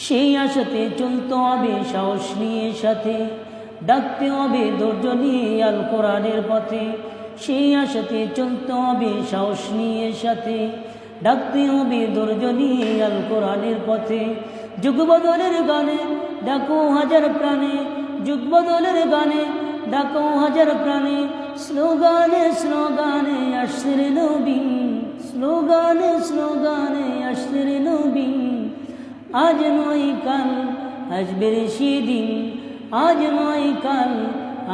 সেই আশাতে চলতে হবে সাহস নিয়ে সাথে, ডাকতে হবে ধৈর্য নিয়ে আল কোরআনের পথে। সেই আশাতে চলতে হবে সাহস নিয়ে সাথে, ডাকতে হবে ধৈর্য নিয়ে আল কোরআনের পথে। যুগ বদলের গানে ডাকো হাজার প্রাণে, যুগ বদলের গানে ডাকো হাজার প্রাণে। স্লোগানে স্লোগানে আসছে নবীন, স্লোগানে স্লোগানে আসছে নবীন। আজ নয় কাল আসবে সেদিন, আজ নয় কাল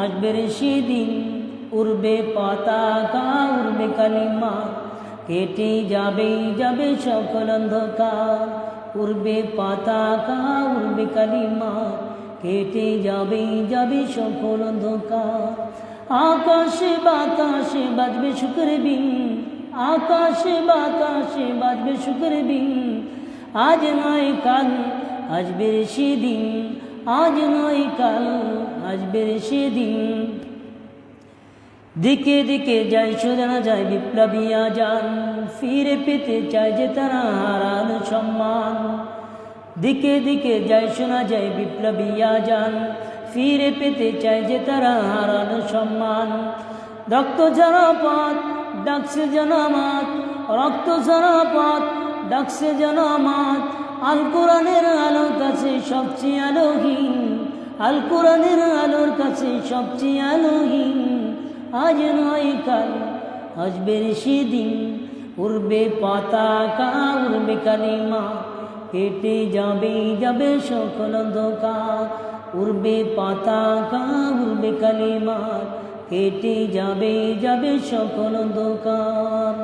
আসবে সেদিন। উড়বে পতাকা উড়বে কালিমা, কেটে যাবে যাবে সকল অন্ধকার। উড়বে পতাকা উড়বে কালিমা, কেটে যাবে যাবে সকল অন্ধকার। আকাশে বাতাসে বাজবে শুকরের বিন, আকাশে বাতাসে বাজবে শুকরের বিন। আজ নয় কাল আসবে সেদিন, আজ নয় কাল আসবে সেদিন। দিকে দিকে যায় শোনা যায় বিপ্লবী আজান, ফিরে পেতে চায় যে তারা হারানো সম্মান। দিকে দিকে যায় শোনা যায় বিপ্লবী আজান, ফিরে পেতে চায় যে তারা হারানো সম্মান। রক্ত ঝরা পথ ডাকছে জনমত, রক্ত ঝরা পথ ডাকছে জনমত। আল কোরআনের আলোর কাছে সবচেয়ে আলোহীন, আল কোরআনের আলোর কাছে সবচেয়ে আলোহীন। আজ নয় কাল আসবে সেদিন, উড়বে পতাকা উড়বে কালিমা, কেটে যাবে যাবে সকল অন্ধকার। উড়বে পতাকা উড়বে কালিমা, কেটে যাবে যাবে সকল অন্ধকার।